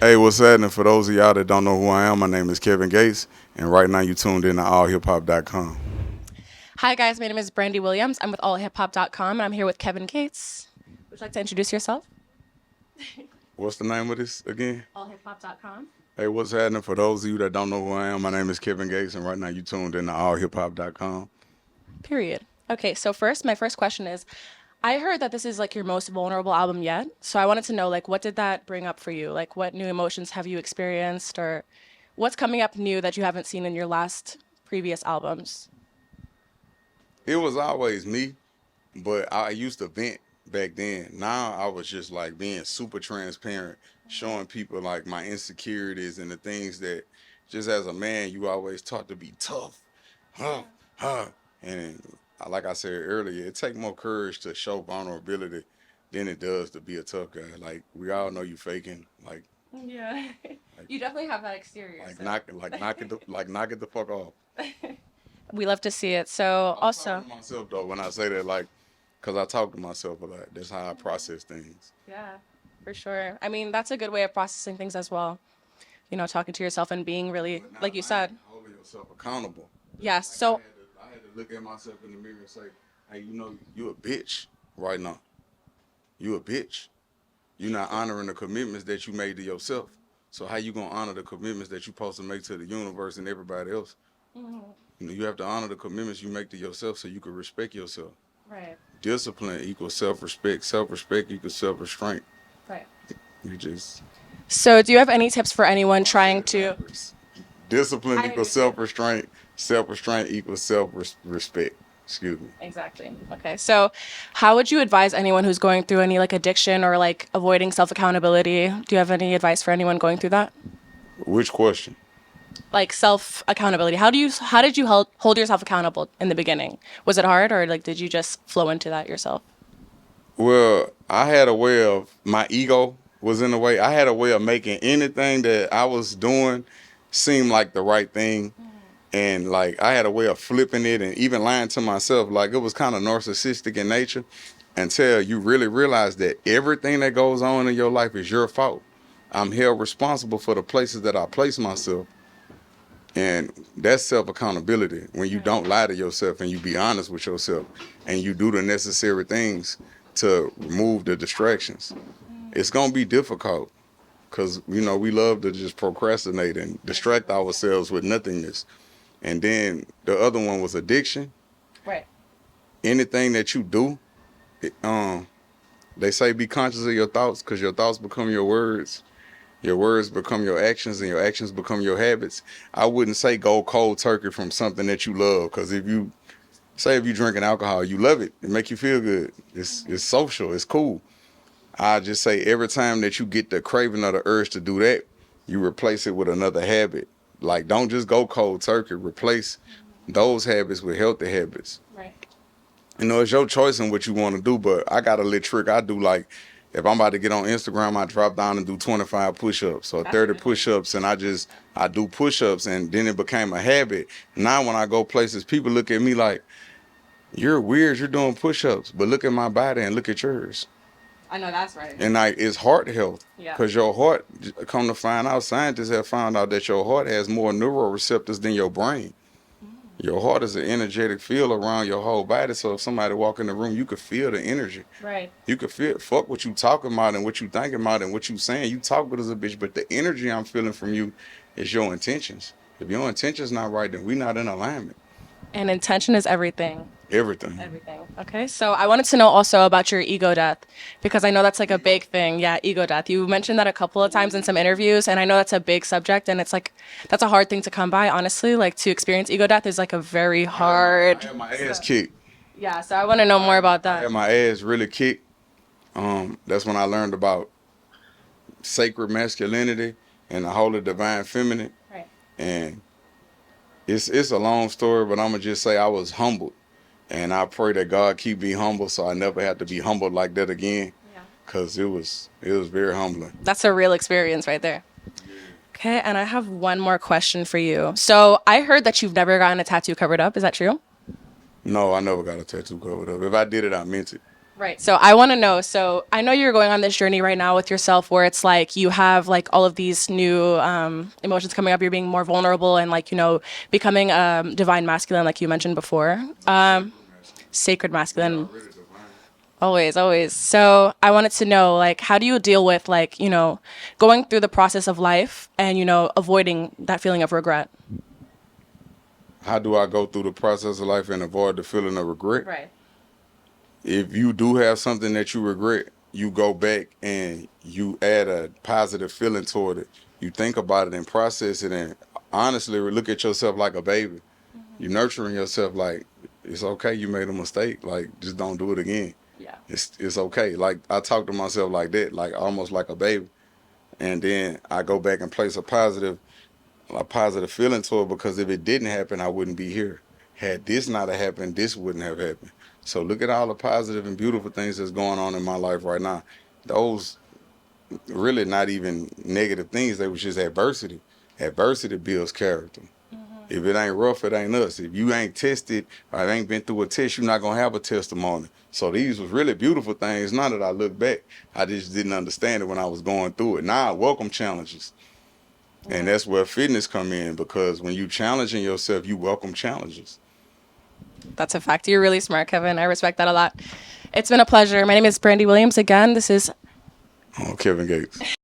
Hey, what's happening? For those of y'all that don't know who I am, my name is Kevin Gates, and right now you tuned in to AllHipHop.com. Hi, guys. My name is Brandi Williams. I'm with AllHipHop.com, and I'm here with Kevin Gates. Would you like to introduce yourself? What's the name of this again? AllHipHop.com. Hey, what's happening? For those of you that don't know who I am, my name is Kevin Gates, and right now you tuned in to AllHipHop.com. Period. Okay, so my first question is, I heard that this is like your most vulnerable album yet. So I wanted to know, like, what did that bring up for you? Like, what new emotions have you experienced, or what's coming up new that you haven't seen in your last previous albums? It was always me, but I used to vent back then. Now I was just like being super transparent, showing people like my insecurities and the things that just as a man you always taught to be tough. Huh, huh. And like I said earlier, it takes more courage to show vulnerability than it does to be a tough guy. Like we all know you faking. Yeah, Like, you definitely have that exterior. knock it the fuck off. We love to see it. So I'm also, talking to myself though when I say that, like, cause I talk to myself a lot. That's how I process things. yeah, for sure. I mean, that's a good way of processing things as well. Talking to yourself and being really, But like not you like said. holding yourself accountable. Yes. Like So, I had to look at myself in the mirror and say, hey, you a bitch right now. You a bitch. You're not honoring the commitments that you made to yourself. So how you gonna honor the commitments that you supposed to make to the universe and everybody else? You have to honor the commitments you make to yourself so you can respect yourself. right, Discipline equals self-respect. Self-respect equals self-restraint. right. You just So, do you have any tips for anyone I said trying it to? backwards. Discipline I know equals you did. self-restraint. Self-restraint equals self-respect. Excuse me. Exactly. Okay. So, how would you advise anyone who's going through any like addiction or like avoiding self accountability? Do you have any advice for anyone going through that? Which question? Like self accountability. How did you hold yourself accountable in the beginning? Was it hard, or like did you just flow into that yourself? Well, I had a way of my ego was in the way. I had a way of making anything that I was doing seem like the right thing. And like I had a way of flipping it and even lying to myself. Like it was kind of narcissistic in nature until you really realize that everything that goes on in your life is your fault. I'm held responsible for the places that I place myself. And that's self accountability when you don't lie to yourself and you be honest with yourself and you do the necessary things to remove the distractions. It's going to be difficult because, we love to just procrastinate and distract ourselves with nothingness. And then the other one was addiction. Right. Anything that you do, it, they say be conscious of your thoughts because your thoughts become your words. Your words become your actions, and your actions become your habits. I wouldn't say go cold turkey from something that you love, because if you drinking alcohol, you love it. It make you feel good. It's social. It's cool. I just say every time that you get the craving or the urge to do that, you replace it with another habit. Like don't just go cold turkey. Replace those habits with healthy habits. Right. It's your choice in what you want to do, but I got a little trick I do. Like, if I'm about to get on Instagram, I drop down and do 25 push-ups or That's a 30 good one. push-ups, and I do push-ups, and then it became a habit. Now when I go places, people look at me like, you're weird, you're doing push-ups, but look at my body and look at yours. I know that's right. And like, it's heart health, Yeah. because your heart, come to find out, scientists have found out that your heart has more neuroreceptors than your brain. Your heart is an energetic field around your whole body. So if somebody walk in the room, you could feel the energy. Right. You could feel fuck what you talking about and what you thinking about and what you saying. You talk good as a bitch, but the energy I'm feeling from you is your intentions. If your intentions not right, then we not in alignment. And intention is everything. Everything. Everything. Okay. So I wanted to know also about your ego death because I know that's like a big thing. Yeah, ego death. You mentioned that a couple of times in some interviews, and I know that's a big subject, and it's like that's a hard thing to come by. Honestly, like to experience ego death is like a very I hard. had my ass kicked. Yeah. So I want to know more about I had that. my ass really kicked. That's when I learned about sacred masculinity and the holy divine feminine. Right. And it's a long story, but I'm gonna just say I was humbled. And I pray that God keep me humble so I never have to be humbled like that again. Yeah. Cause it was very humbling. That's a real experience right there. Okay, and I have one more question for you. So I heard that you've never gotten a tattoo covered up. Is that true? No, I never got a tattoo covered up. If I did it, I meant it. Right. So I want to know. So I know you're going on this journey right now with yourself where it's like you have like all of these new emotions coming up. You're being more vulnerable and like, becoming divine masculine, like you mentioned before. Sacred masculine. Always, always. So I wanted to know, like, how do you deal with, like, going through the process of life and, avoiding that feeling of regret? How do I go through the process of life and avoid the feeling of regret? Right. If you do have something that you regret, you go back and you add a positive feeling toward it. You think about it and process it, and honestly look at yourself like a baby. You're nurturing yourself like it's okay. You made a mistake. Like just don't do it again. Yeah. It's okay. Like I talk to myself like that, like almost like a baby, and then I go back and place a positive feeling to it, because if it didn't happen, I wouldn't be here. Had this not have happened, this wouldn't have happened. So look at all the positive and beautiful things that's going on in my life right now. Those really not even negative things. They was just adversity. Adversity builds character. If it ain't rough, it ain't us. If you ain't tested or ain't been through a test, you're not gonna have a testimony. So these was really beautiful things. Now that I look back, I just didn't understand it when I was going through it. Now I welcome challenges. And that's where fitness come in, because when you challenging yourself, you welcome challenges. That's a fact. You're really smart, Kevin. I respect that a lot. It's been a pleasure. My name is Brandi Williams. Again, this is Oh, Kevin Gates.